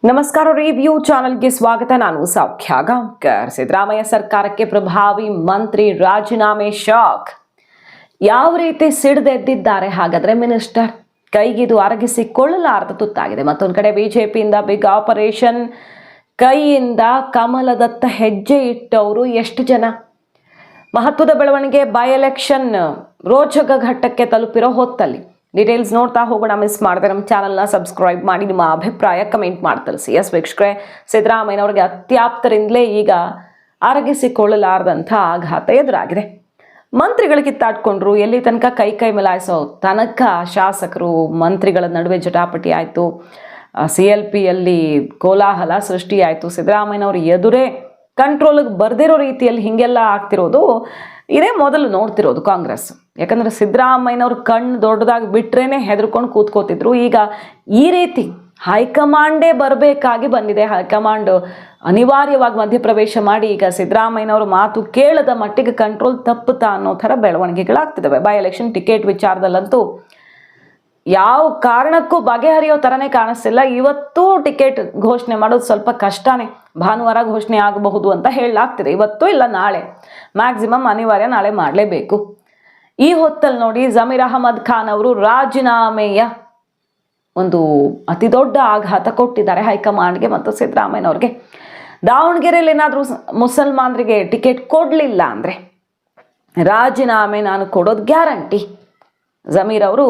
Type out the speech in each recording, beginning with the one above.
ನಮಸ್ಕಾರ. ರಿವ್ಯೂ ಚಾನೆಲ್ಗೆ ಸ್ವಾಗತ. ನಾನು ಸೌಖ್ಯ ಗಾಂವ್ಕರ್. ಸಿದ್ದರಾಮಯ್ಯ ಸರ್ಕಾರಕ್ಕೆ ಪ್ರಭಾವಿ ಮಂತ್ರಿ ರಾಜೀನಾಮೆ ಶಾಕ್. ಯಾವ ರೀತಿ ಸಿಡಿದೆದ್ದಿದ್ದಾರೆ ಹಾಗಾದ್ರೆ ಮಿನಿಸ್ಟರ್? ಕೈಗಿದು ಅರಗಿಸಿಕೊಳ್ಳಲಾರದ ತುತ್ತಾಗಿದೆ. ಮತ್ತೊಂದು ಕಡೆ ಬಿಜೆಪಿಯಿಂದ ಬಿಗ್ ಆಪರೇಷನ್, ಕೈಯಿಂದ ಕಮಲದತ್ತ ಹೆಜ್ಜೆ ಇಟ್ಟವರು ಎಷ್ಟು ಜನ? ಮಹತ್ವದ ಬೆಳವಣಿಗೆ, ಬೈ ಎಲೆಕ್ಷನ್ ರೋಚಕ ಘಟ್ಟಕ್ಕೆ ತಲುಪಿರೋ ಹೊತ್ತಲ್ಲಿ ಡೀಟೇಲ್ಸ್ ನೋಡ್ತಾ ಹೋಗೋಣ. ಮಿಸ್ ಮಾಡಿದ್ರೆ ನಮ್ಮ ಚಾನಲ್ನ ಸಬ್ಸ್ಕ್ರೈಬ್ ಮಾಡಿ, ನಿಮ್ಮ ಅಭಿಪ್ರಾಯ ಕಮೆಂಟ್ ಮಾಡಿ ತಿಳಿಸಿ. ಎಸ್ ವೀಕ್ಷಕರೇ, ಸಿದ್ದರಾಮಯ್ಯನವರಿಗೆ ಅತ್ಯಾಪ್ತರಿಂದಲೇ ಈಗ ಅರಗಿಸಿಕೊಳ್ಳಲಾರದಂಥ ಆಘಾತ ಎದುರಾಗಿದೆ. ಮಂತ್ರಿಗಳು ಕಿತ್ತಾಡ್ಕೊಂಡ್ರು. ಎಲ್ಲಿ ತನಕ ಕೈ ಮಿಲಾಯಿಸೋ ತನಕ ಶಾಸಕರು ಮಂತ್ರಿಗಳ ನಡುವೆ ಜಟಾಪಟಿ ಆಯಿತು. CLPಯಲ್ಲಿ ಕೋಲಾಹಲ ಸೃಷ್ಟಿಯಾಯಿತು. ಸಿದ್ದರಾಮಯ್ಯನವರು ಎದುರೇ ಕಂಟ್ರೋಲಿಗೆ ಬರ್ದಿರೋ ರೀತಿಯಲ್ಲಿ ಹೀಗೆಲ್ಲ ಆಗ್ತಿರೋದು ಇದೇ ಮೊದಲು ನೋಡ್ತಿರೋದು ಕಾಂಗ್ರೆಸ್. ಯಾಕಂದರೆ ಸಿದ್ದರಾಮಯ್ಯನವ್ರ ಕಣ್ಣು ದೊಡ್ಡದಾಗಿ ಬಿಟ್ರೇನೆ ಹೆದರ್ಕೊಂಡು ಕೂತ್ಕೋತಿದ್ರು. ಈಗ ಈ ರೀತಿ ಹೈಕಮಾಂಡೇ ಬರಬೇಕಾಗಿ ಬಂದಿದೆ. ಹೈಕಮಾಂಡ್ ಅನಿವಾರ್ಯವಾಗಿ ಮಧ್ಯಪ್ರವೇಶ ಮಾಡಿ ಈಗ ಸಿದ್ದರಾಮಯ್ಯನವ್ರ ಮಾತು ಕೇಳದ ಮಟ್ಟಿಗೆ ಕಂಟ್ರೋಲ್ ತಪ್ಪುತ್ತಾ ಅನ್ನೋ ಥರ ಬೆಳವಣಿಗೆಗಳಾಗ್ತಿದ್ದಾವೆ. ಬೈ ಎಲೆಕ್ಷನ್ ಟಿಕೆಟ್ ವಿಚಾರದಲ್ಲಂತೂ ಯಾವ ಕಾರಣಕ್ಕೂ ಬಗೆಹರಿಯೋ ಥರನೇ ಕಾಣಿಸ್ತಿಲ್ಲ. ಇವತ್ತು ಟಿಕೆಟ್ ಘೋಷಣೆ ಮಾಡೋದು ಸ್ವಲ್ಪ ಕಷ್ಟನೇ. ಭಾನುವಾರ ಘೋಷಣೆ ಆಗಬಹುದು ಅಂತ ಹೇಳಲಾಗ್ತಿದೆ. ಇವತ್ತು ಇಲ್ಲ ನಾಳೆ, ಮ್ಯಾಕ್ಸಿಮಮ್ ಅನಿವಾರ್ಯ ನಾಳೆ ಮಾಡಲೇಬೇಕು. ಈ ಹೊತ್ತಲ್ಲಿ ನೋಡಿ, ಜಮೀರ್ ಅಹಮದ್ ಖಾನ್ ಅವರು ರಾಜೀನಾಮೆಯ ಒಂದು ಅತಿ ದೊಡ್ಡ ಆಘಾತ ಕೊಟ್ಟಿದ್ದಾರೆ ಹೈಕಮಾಂಡ್ಗೆ ಮತ್ತು ಸಿದ್ದರಾಮಯ್ಯನವ್ರಿಗೆ. ದಾವಣಗೆರೆಯಲ್ಲಿ ಏನಾದರೂ ಮುಸಲ್ಮಾನರಿಗೆ ಟಿಕೆಟ್ ಕೊಡಲಿಲ್ಲ ಅಂದರೆ ರಾಜೀನಾಮೆ ನಾನು ಕೊಡೋದು ಗ್ಯಾರಂಟಿ. ಜಮೀರ್ ಅವರು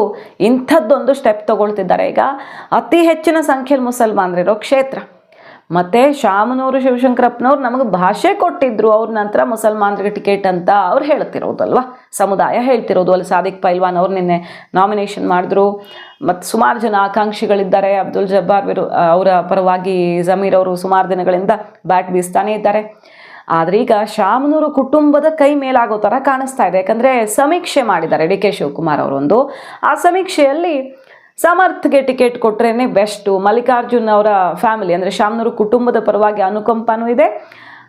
ಇಂಥದ್ದೊಂದು ಸ್ಟೆಪ್ ತಗೊಳ್ತಿದ್ದಾರೆ. ಈಗ ಅತಿ ಹೆಚ್ಚಿನ ಸಂಖ್ಯೆಯಲ್ಲಿ ಮುಸಲ್ಮಾನರಿರೋ ಕ್ಷೇತ್ರ. ಮತ್ತು ಶಾಮನೂರು ಶಿವಶಂಕರಪ್ಪನವ್ರು ನಮಗೆ ಭಾಷೆ ಕೊಟ್ಟಿದ್ರು, ಅವ್ರ ನಂತರ ಮುಸಲ್ಮಾನರಿಗೆ ಟಿಕೆಟ್ ಅಂತ ಅವ್ರು ಹೇಳ್ತಿರೋದಲ್ವ, ಸಮುದಾಯ ಹೇಳ್ತಿರೋದು. ಅಲ್ಲಿ ಸಾದಿಕ್ ಪೈಲ್ವಾನ್ ಅವ್ರು ನಿನ್ನೆ ನಾಮಿನೇಷನ್ ಮಾಡಿದ್ರು. ಮತ್ತು ಸುಮಾರು ಜನ ಆಕಾಂಕ್ಷಿಗಳಿದ್ದಾರೆ. ಅಬ್ದುಲ್ ಜಬ್ಬಾರ್ ಅವರ ಪರವಾಗಿ ಜಮೀರ್ ಅವರು ಸುಮಾರು ದಿನಗಳಿಂದ ಬ್ಯಾಟ್ ಬೀಸ್ತಾನೆ ಇದ್ದಾರೆ. ಆದರೆ ಈಗ ಶಾಮನೂರು ಕುಟುಂಬದ ಕೈ ಮೇಲಾಗೋ ಥರ ಕಾಣಿಸ್ತಾ ಇದೆ. ಯಾಕಂದರೆ ಸಮೀಕ್ಷೆ ಮಾಡಿದ್ದಾರೆ DK ಶಿವಕುಮಾರ್ ಅವರೊಂದು. ಆ ಸಮೀಕ್ಷೆಯಲ್ಲಿ ಸಮರ್ಥ್ಗೆ ಟಿಕೆಟ್ ಕೊಟ್ರೇನೆ ಬೆಸ್ಟು. ಮಲ್ಲಿಕಾರ್ಜುನ್ ಅವರ ಫ್ಯಾಮಿಲಿ ಅಂದರೆ ಶಾಮನೂರು ಕುಟುಂಬದ ಪರವಾಗಿ ಅನುಕಂಪನೂ ಇದೆ.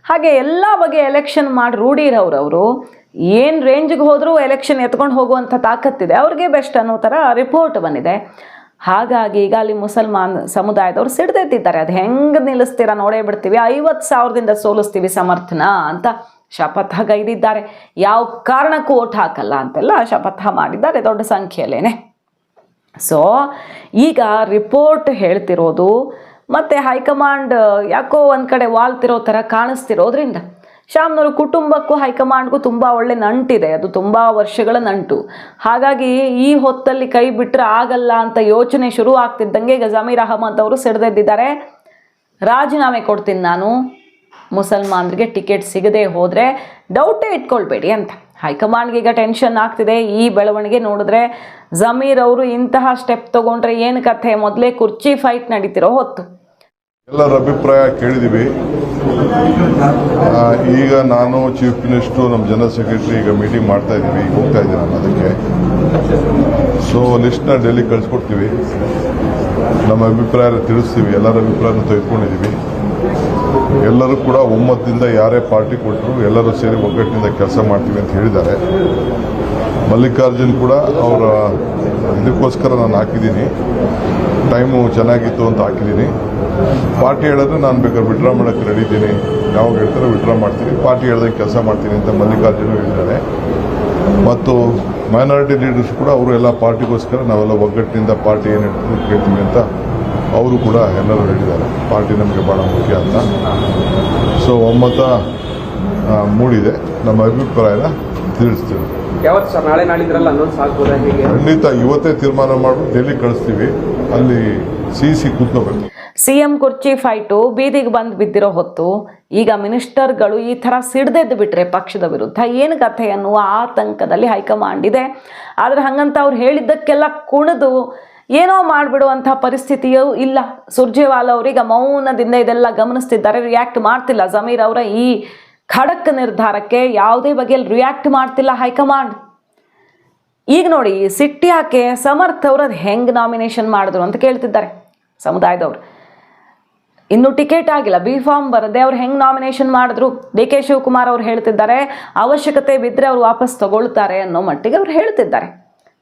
ಹಾಗೆ ಎಲ್ಲ ಬಗೆಯ ಎಲೆಕ್ಷನ್ ಮಾಡಿ ರೂಢಿರವರು, ಏನು ರೇಂಜ್ಗೆ ಹೋದರೂ ಎಲೆಕ್ಷನ್ ಎತ್ಕೊಂಡು ಹೋಗುವಂಥ ತಾಕತ್ತಿದೆ, ಅವ್ರಿಗೆ ಬೆಸ್ಟ್ ಅನ್ನೋ ಥರ ರಿಪೋರ್ಟ್ ಬಂದಿದೆ. ಹಾಗಾಗಿ ಈಗ ಅಲ್ಲಿ ಮುಸಲ್ಮಾನ್ ಸಮುದಾಯದವರು ಸಿಡ್ದೆದ್ದಿದ್ದಾರೆ. ಅದು ಹೆಂಗೆ ನಿಲ್ಲಿಸ್ತೀರಾ ನೋಡೇ ಬಿಡ್ತೀವಿ, 50,000ದಿಂದ ಸೋಲಿಸ್ತೀವಿ ಸಮರ್ಥನ ಅಂತ ಶಪಥಗೈದಿದ್ದಾರೆ. ಯಾವ ಕಾರಣಕ್ಕೂ ಓಟ್ ಹಾಕಲ್ಲ ಅಂತೆಲ್ಲ ಶಪಥ ಮಾಡಿದ್ದಾರೆ ದೊಡ್ಡ ಸಂಖ್ಯೆಯಲ್ಲೇನೆ. ಸೊ ಈಗ ರಿಪೋರ್ಟ್ ಹೇಳ್ತಿರೋದು ಮತ್ತು ಹೈಕಮಾಂಡ್ ಯಾಕೋ ಒಂದು ಕಡೆ ವಾಲ್ತಿರೋ ಥರ ಕಾಣಿಸ್ತಿರೋದ್ರಿಂದ ಶಾಮನೂರು ಕುಟುಂಬಕ್ಕೂ ಹೈಕಮಾಂಡ್ಗೂ ತುಂಬ ಒಳ್ಳೆ ನಂಟಿದೆ. ಅದು ತುಂಬ ವರ್ಷಗಳ ನಂಟು. ಹಾಗಾಗಿ ಈ ಹೊತ್ತಲ್ಲಿ ಕೈ ಬಿಟ್ಟರೆ ಆಗಲ್ಲ ಅಂತ ಯೋಚನೆ ಶುರು ಆಗ್ತಿದ್ದಂಗೆ ಈಗ ಜಮೀರ್ ಅಹಮದ್ ಅವರು ಸಿಡ್ದೆದ್ದಿದ್ದಾರೆ. ರಾಜೀನಾಮೆ ಕೊಡ್ತೀನಿ ನಾನು, ಮುಸಲ್ಮಾನರಿಗೆ ಟಿಕೆಟ್ ಸಿಗದೆ ಹೋದರೆ ಡೌಟೇ ಇಟ್ಕೊಳ್ಬೇಡಿ ಅಂತ. ಹೈಕಮಾಂಡ್ಗೆ ಈಗ ಟೆನ್ಷನ್ ಆಗ್ತಿದೆ. ಈ ಬೆಳವಣಿಗೆ ನೋಡಿದ್ರೆ ಜಮೀರ್ ಅವರು ಇಂತಹ ಸ್ಟೆಪ್ ತಗೊಂಡ್ರೆ ಏನು ಕಥೆ? ಮೊದಲೇ ಕುರ್ಚಿ ಫೈಟ್ ನಡೀತಿರೋ ಹೊತ್ತು. ಎಲ್ಲರ ಅಭಿಪ್ರಾಯ ಕೇಳಿದ್ದೀವಿ. ಈಗ ನಾನು ಚೀಫ್ ಮಿನಿಸ್ಟ್ರು, ನಮ್ಮ ಜನರಲ್ ಸೆಕ್ರೆಟರಿ ಈಗ ಮೀಟಿಂಗ್ ಮಾಡ್ತಾ ಇದ್ದೀವಿ. ಈಗ ಹೋಗ್ತಾ ಇದ್ದೀನಿ ನಾನು ಅದಕ್ಕೆ. ಸೊ ಲಿಸ್ಟ್ನ ಡೆಲ್ಲಿ ಕಳಿಸ್ಕೊಡ್ತೀವಿ. ನಮ್ಮ ಅಭಿಪ್ರಾಯ ತಿಳಿಸ್ತೀವಿ. ಎಲ್ಲರ ಅಭಿಪ್ರಾಯನ ತೆಗೆದುಕೊಂಡಿದ್ದೀವಿ. ಎಲ್ಲರೂ ಕೂಡ ಒಮ್ಮತದಿಂದ ಯಾರೇ ಪಾರ್ಟಿ ಕೊಟ್ಟರು ಎಲ್ಲರೂ ಸೇರಿ ಒಗ್ಗಟ್ಟಿನಿಂದ ಕೆಲಸ ಮಾಡ್ತೀವಿ ಅಂತ ಹೇಳಿದ್ದಾರೆ. ಮಲ್ಲಿಕಾರ್ಜುನ್ ಕೂಡ ಅವರ ಇದಕ್ಕೋಸ್ಕರ ನಾನು ಹಾಕಿದ್ದೀನಿ, ಟೈಮು ಚೆನ್ನಾಗಿತ್ತು ಅಂತ ಹಾಕಿದ್ದೀನಿ. ಪಾರ್ಟಿ ಹೇಳಿದ್ರೆ ನಾನು ಬೇಕಾದ್ರೆ ವಿಡ್ರಾ ಮಾಡೋಕ್ಕೆ ರೆಡಿ ಇದ್ದೀನಿ, ಯಾವಾಗ ಹೇಳ್ತಾರೆ ವಿಡ್ರಾ ಮಾಡ್ತೀನಿ, ಪಾರ್ಟಿ ಹೇಳ್ದಂಗೆ ಕೆಲಸ ಮಾಡ್ತೀನಿ ಅಂತ ಮಲ್ಲಿಕಾರ್ಜುನ ಹೇಳಿದ್ದಾರೆ. ಮತ್ತು ಮೈನಾರಿಟಿ ಲೀಡರ್ಸ್ ಕೂಡ ಅವರು ಎಲ್ಲ ಪಾರ್ಟಿಗೋಸ್ಕರ ನಾವೆಲ್ಲ ಒಗ್ಗಟ್ಟಿನಿಂದ ಪಾರ್ಟಿ ಏನು ಕೇಳ್ತೀವಿ ಅಂತ ಅವರು ಕೂಡ ಎಲ್ಲರೂ ಹೇಳಿದ್ದಾರೆ. ಪಾರ್ಟಿ ನಮಗೆ ಭಾಳ ಮುಖ್ಯ ಅಂತ. ಸೊ ಒಮ್ಮತ ಮೂಡಿದೆ. ನಮ್ಮ ಅಭಿಪ್ರಾಯನ ತಿಳಿಸ್ತೀವಿ. ಯಾವತ್ತು ಸರ್? ನಾಳೆ ನಾಳಿದ್ರಲ್ಲ ಅನೌನ್ಸ್ ಆಗ್ಬೋದಾ? ಹೇಗೆ? ಖಂಡಿತ ಇವತ್ತೇ ತೀರ್ಮಾನ ಮಾಡಿ ಡೆಲ್ಲಿ ಕಳಿಸ್ತೀವಿ. ಅಲ್ಲಿ ಸಿ ಕೂತ್ಕೋಬೇಕು. CM ಕುರ್ಚಿ ಫೈಟು ಬೀದಿಗೆ ಬಂದು ಬಿದ್ದಿರೋ ಹೊತ್ತು ಈಗ ಮಿನಿಸ್ಟರ್ಗಳು ಈ ಥರ ಸಿಡ್ದೆದ್ದು ಬಿಟ್ರೆ ಪಕ್ಷದ ವಿರುದ್ಧ ಏನು ಕಥೆ ಅನ್ನುವ ಆತಂಕದಲ್ಲಿ ಹೈಕಮಾಂಡ್ ಇದೆ. ಆದರೆ ಹಾಗಂತ ಅವ್ರು ಹೇಳಿದ್ದಕ್ಕೆಲ್ಲ ಕುಣಿದು ಏನೋ ಮಾಡಿಬಿಡುವಂಥ ಪರಿಸ್ಥಿತಿಯೂ ಇಲ್ಲ. ಸುರ್ಜೇವಾಲಾ ಅವರೀಗ ಮೌನದಿಂದ ಇದೆಲ್ಲ ಗಮನಿಸ್ತಿದ್ದಾರೆ, ರಿಯಾಕ್ಟ್ ಮಾಡ್ತಿಲ್ಲ. ಜಮೀರ್ ಅವರ ಈ ಖಡಕ್ ನಿರ್ಧಾರಕ್ಕೆ ಯಾವುದೇ ಬಗೆಯಲ್ಲಿ ರಿಯಾಕ್ಟ್ ಮಾಡ್ತಿಲ್ಲ ಹೈಕಮಾಂಡ್. ಈಗ ನೋಡಿ, ಸಿಟ್ಟಿ ಯಾಕೆ ಸಮರ್ಥ್ ಅವರು ಅದು ಹೆಂಗೆ ನಾಮಿನೇಷನ್ ಮಾಡಿದ್ರು ಅಂತ ಕೇಳ್ತಿದ್ದಾರೆ ಸಮುದಾಯದವರು. ಇನ್ನೂ ಟಿಕೆಟ್ ಆಗಿಲ್ಲ, ಬಿ ಫಾರ್ಮ್ ಬರದೆ ಅವ್ರು ಹೆಂಗೆ ನಾಮಿನೇಷನ್ ಮಾಡಿದ್ರು? DK ಶಿವಕುಮಾರ್ ಅವ್ರು ಹೇಳ್ತಿದ್ದಾರೆ ಅವಶ್ಯಕತೆ ಬಿದ್ದರೆ ಅವ್ರು ವಾಪಸ್ ತಗೊಳ್ತಾರೆ ಅನ್ನೋ ಮಟ್ಟಿಗೆ ಅವ್ರು ಹೇಳ್ತಿದ್ದಾರೆ.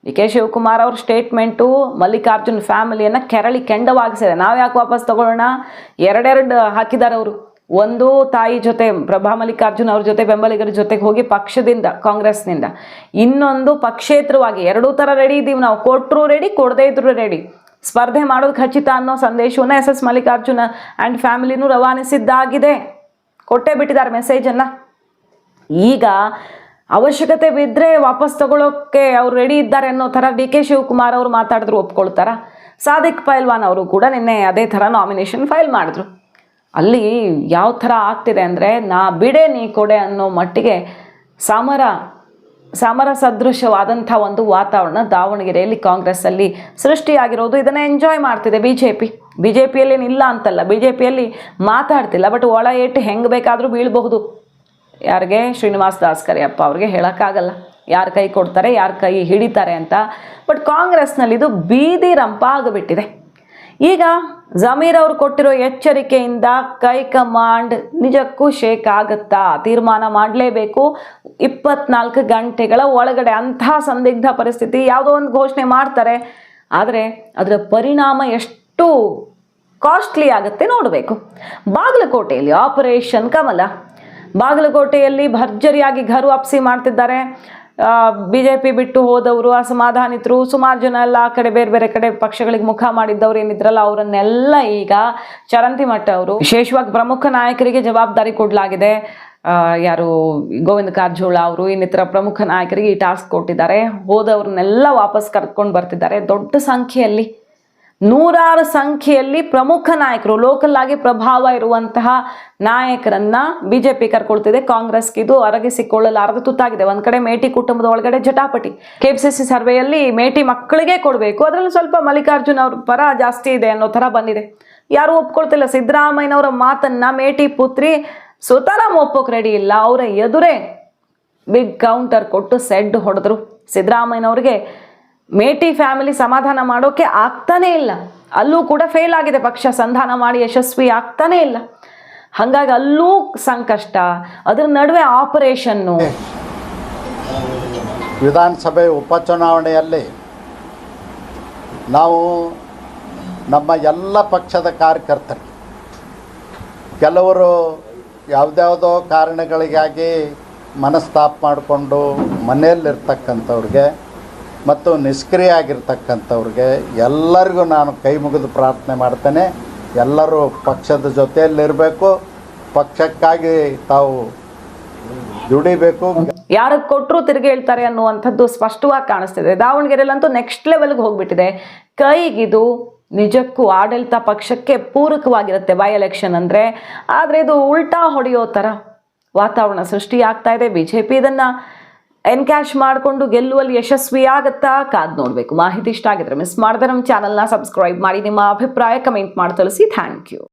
ಡಿ ಕೆ ಶಿವಕುಮಾರ್ ಅವ್ರ ಸ್ಟೇಟ್ಮೆಂಟು ಮಲ್ಲಿಕಾರ್ಜುನ್ ಫ್ಯಾಮಿಲಿಯನ್ನು ಕೆಂಡವಾಗಿಸಿದೆ. ನಾವು ಯಾಕೆ ವಾಪಸ್ ತಗೊಳ್ಳೋಣ? ಎರಡೆರಡು ಹಾಕಿದ್ದಾರೆ ಅವರು. ಒಂದು ತಾಯಿ ಜೊತೆ ಪ್ರಭಾ ಮಲ್ಲಿಕಾರ್ಜುನ್ ಅವ್ರ ಜೊತೆ ಬೆಂಬಲಿಗರ ಜೊತೆಗೆ ಹೋಗಿ ಪಕ್ಷದಿಂದ ಕಾಂಗ್ರೆಸ್ನಿಂದ, ಇನ್ನೊಂದು ಪಕ್ಷೇತರವಾಗಿ ಎರಡೂ ಥರ ರೆಡಿ ಇದ್ದೀವಿ ನಾವು, ಕೊಟ್ಟರು ರೆಡಿ ಕೊಡದೇ ಇದ್ರು ರೆಡಿ, ಸ್ಪರ್ಧೆ ಮಾಡೋದು ಖಚಿತ ಅನ್ನೋ ಸಂದೇಶವನ್ನು ಎಸ್ ಮಲ್ಲಿಕಾರ್ಜುನ ಆ್ಯಂಡ್ ಫ್ಯಾಮಿಲಿನೂ ರವಾನಿಸಿದ್ದಾಗಿದೆ. ಕೊಟ್ಟೇ ಬಿಟ್ಟಿದ್ದಾರೆ ಮೆಸೇಜನ್ನು. ಈಗ ಅವಶ್ಯಕತೆ ಬಿದ್ದರೆ ವಾಪಸ್ ತಗೊಳ್ಳೋಕ್ಕೆ ಅವ್ರು ರೆಡಿ ಇದ್ದಾರೆ ಅನ್ನೋ ಥರ ಡಿ ಕೆ ಶಿವಕುಮಾರ್ ಅವರು ಮಾತಾಡಿದ್ರು ಒಪ್ಕೊಳ್ತಾರ? ಸಾದಿಕ್ ಪೈಲ್ವಾನ್ ಅವರು ಕೂಡ ನಿನ್ನೆ ಅದೇ ಥರ ನಾಮಿನೇಷನ್ ಫೈಲ್ ಮಾಡಿದ್ರು. ಅಲ್ಲಿ ಯಾವ ಥರ ಆಗ್ತಿದೆ ಅಂದರೆ, ನಾ ಬಿಡೆ ನೀ ಕೊಡೆ ಅನ್ನೋ ಮಟ್ಟಿಗೆ ಸಮರ ಸದೃಶವಾದಂಥ ಒಂದು ವಾತಾವರಣ ದಾವಣಗೆರೆಯಲ್ಲಿ ಕಾಂಗ್ರೆಸ್ಸಲ್ಲಿ ಸೃಷ್ಟಿಯಾಗಿರೋದು. ಇದನ್ನು ಎಂಜಾಯ್ ಮಾಡ್ತಿದೆ ಬಿ ಜೆ ಪಿಯಲ್ಲೇನಿಲ್ಲ ಅಂತಲ್ಲ, ಬಿ ಜೆ ಪಿಯಲ್ಲಿ ಮಾತಾಡ್ತಿಲ್ಲ, ಬಟ್ ಒಳ ಏಟು ಹೆಂಗೆ ಬೇಕಾದರೂ ಬೀಳ್ಬಹುದು. ಯಾರಿಗೆ? ಶ್ರೀನಿವಾಸ್ ದಾಸ್ ಕರಿಯಪ್ಪ ಅವ್ರಿಗೆ ಹೇಳೋಕ್ಕಾಗಲ್ಲ ಯಾರು ಕೈ ಕೊಡ್ತಾರೆ ಯಾರು ಕೈ ಹಿಡಿತಾರೆ ಅಂತ. ಬಟ್ ಕಾಂಗ್ರೆಸ್ನಲ್ಲಿ ಇದು ಬೀದಿ ರಂಪ ಆಗಿಬಿಟ್ಟಿದೆ. ಈಗ ಜಮೀರ್ ಅವರು ಕೊಟ್ಟಿರೋ ಎಚ್ಚರಿಕೆಯಿಂದ ಕೈಕಮಾಂಡ್ ನಿಜಕ್ಕೂ ಶೇಕ್ ಆಗುತ್ತಾ? ತೀರ್ಮಾನ ಮಾಡಲೇಬೇಕು 24 ಗಂಟೆಗಳ ಒಳಗಡೆ. ಅಂಥ ಸಂದಿಗ್ಧ ಪರಿಸ್ಥಿತಿ, ಯಾವುದೋ ಒಂದು ಘೋಷಣೆ ಮಾಡ್ತಾರೆ, ಆದರೆ ಅದರ ಪರಿಣಾಮ ಎಷ್ಟು ಕಾಸ್ಟ್ಲಿ ಆಗುತ್ತೆ ನೋಡಬೇಕು. ಬಾಗಲಕೋಟೆಯಲ್ಲಿ ಆಪರೇಷನ್ ಕಮಲ, ಬಾಗಲಕೋಟೆಯಲ್ಲಿ ಭರ್ಜರಿಯಾಗಿ ಘರು ವಾಪಸಿ ಮಾಡ್ತಿದ್ದಾರೆ. BJP ಬಿಟ್ಟು ಹೋದವರು, ಅಸಮಾಧಾನಿತರು, ಸುಮಾರು ಜನ ಎಲ್ಲ ಆ ಕಡೆ ಬೇರೆ ಬೇರೆ ಕಡೆ ಪಕ್ಷಗಳಿಗೆ ಮುಖ ಮಾಡಿದ್ದವ್ರು ಏನಿದ್ರಲ್ಲ ಅವರನ್ನೆಲ್ಲ ಈಗ ಚರಂತಿ ಮಠ ಅವರು ವಿಶೇಷವಾಗಿ ಪ್ರಮುಖ ನಾಯಕರಿಗೆ ಜವಾಬ್ದಾರಿ ಕೊಡಲಾಗಿದೆ. ಯಾರು ಗೋವಿಂದ ಕಾರಜೋಳ ಅವರು ಇನ್ನಿತರ ಪ್ರಮುಖ ನಾಯಕರಿಗೆ ಈ ಟಾಸ್ಕ್ ಕೊಟ್ಟಿದ್ದಾರೆ. ಹೋದವ್ರನ್ನೆಲ್ಲ ವಾಪಸ್ ಕರ್ಕೊಂಡು ಬರ್ತಿದ್ದಾರೆ. ದೊಡ್ಡ ಸಂಖ್ಯೆಯಲ್ಲಿ, ನೂರಾರು ಸಂಖ್ಯೆಯಲ್ಲಿ ಪ್ರಮುಖ ನಾಯಕರು, ಲೋಕಲ್ ಆಗಿ ಪ್ರಭಾವ ಇರುವಂತಹ ನಾಯಕರನ್ನ BJP ಕರ್ಕೊಳ್ತಿದೆ. ಕಾಂಗ್ರೆಸ್ಗೆ ಇದು ಅರಗಿಸಿಕೊಳ್ಳಲಾರದು ತುತ್ತಾಗಿದೆ. ಒಂದ್ ಕಡೆ ಮೇಟಿ ಕುಟುಂಬದ ಒಳಗಡೆ ಜಟಾಪಟಿ. KPCC ಸರ್ವೆಯಲ್ಲಿ ಮೇಟಿ ಮಕ್ಕಳಿಗೆ ಕೊಡಬೇಕು, ಅದರಲ್ಲಿ ಸ್ವಲ್ಪ ಮಲ್ಲಿಕಾರ್ಜುನ್ ಅವ್ರ ಪರ ಜಾಸ್ತಿ ಇದೆ ಅನ್ನೋ ಥರ ಬಂದಿದೆ. ಯಾರು ಒಪ್ಕೊಳ್ತಿಲ್ಲ. ಸಿದ್ದರಾಮಯ್ಯನವರ ಮಾತನ್ನ ಮೇಟಿ ಪುತ್ರಿ ಸುತಾರಾಮ್ ಒಪ್ಪೋಕ್ ರೆಡಿ ಇಲ್ಲ. ಅವರ ಎದುರೇ ಬಿಗ್ ಕೌಂಟರ್ ಕೊಟ್ಟು ಸೆಡ್ ಹೊಡೆದ್ರು. ಸಿದ್ದರಾಮಯ್ಯನವ್ರಿಗೆ ಮೇಟಿ ಫ್ಯಾಮಿಲಿ ಸಮಾಧಾನ ಮಾಡೋಕೆ ಆಗ್ತಾನೇ ಇಲ್ಲ. ಅಲ್ಲೂ ಕೂಡ ಫೇಲ್ ಆಗಿದೆ ಪಕ್ಷ, ಸಂಧಾನ ಮಾಡಿ ಯಶಸ್ವಿ ಆಗ್ತಾನೇ ಇಲ್ಲ. ಹಾಗಾಗಿ ಅಲ್ಲೂ ಸಂಕಷ್ಟ, ಅದರ ನಡುವೆ ಆಪರೇಷನ್ನು. ವಿಧಾನಸಭೆ ಉಪಚುನಾವಣೆಯಲ್ಲಿ ನಾವು ನಮ್ಮ ಎಲ್ಲ ಪಕ್ಷದ ಕಾರ್ಯಕರ್ತರು, ಕೆಲವರು ಯಾವುದ್ಯಾವುದೋ ಕಾರಣಗಳಿಗಾಗಿ ಮನಸ್ತಾಪ ಮಾಡಿಕೊಂಡು ಮನೆಯಲ್ಲಿರ್ತಕ್ಕಂಥವ್ರಿಗೆ ಮತ್ತು ನಿಷ್ಕ್ರಿಯ ಆಗಿರ್ತಕ್ಕಂಥವ್ರಿಗೆ ಎಲ್ಲರಿಗೂ ನಾನು ಕೈ ಮುಗಿದು ಪ್ರಾರ್ಥನೆ ಮಾಡ್ತೇನೆ. ಎಲ್ಲರೂ ಪಕ್ಷದ ಜೊತೆಯಲ್ಲಿರಬೇಕು, ಪಕ್ಷಕ್ಕಾಗಿ ತಾವು ದುಡಿಬೇಕು. ಯಾರಿಗೆ ಕೊಟ್ಟರು ತಿರುಗಿ ಹೇಳ್ತಾರೆ ಅನ್ನುವಂಥದ್ದು ಸ್ಪಷ್ಟವಾಗಿ ಕಾಣಿಸ್ತಿದೆ. ದಾವಣಗೆರೆಯಲ್ಲಂತೂ ನೆಕ್ಸ್ಟ್ ಲೆವೆಲ್ಗೆ ಹೋಗ್ಬಿಟ್ಟಿದೆ. ಕೈಗಿದು ನಿಜಕ್ಕೂ ಆಡಳಿತ ಪಕ್ಷಕ್ಕೆ ಪೂರಕವಾಗಿರುತ್ತೆ ಬೈ ಎಲೆಕ್ಷನ್ ಅಂದರೆ. ಆದರೆ ಇದು ಉಲ್ಟಾ ಹೊಡೆಯೋ ಥರ ವಾತಾವರಣ ಸೃಷ್ಟಿಯಾಗ್ತಾ ಇದೆ. BJP ಇದನ್ನು ಎನ್ಕ್ಯಾಶ್ ಮಾಡಿಕೊಂಡು ಗೆಲ್ಲುವಲ್ಲಿ ಯಶಸ್ವಿ ಆಗುತ್ತಾ? ಕಾದ್ ನೋಡಬೇಕು. ಮಾಹಿತಿ ಇಷ್ಟ ಆಗಿದ್ರೆ ಮಿಸ್ ಮಾಡಿದ್ರೆ ನಮ್ಮ ಚಾನಲ್ನ ಸಬ್ಸ್ಕ್ರೈಬ್ ಮಾಡಿ. ನಿಮ್ಮ ಅಭಿಪ್ರಾಯ ಕಮೆಂಟ್ ಮಾಡಿ ತಿಳಿಸಿ. Thank you.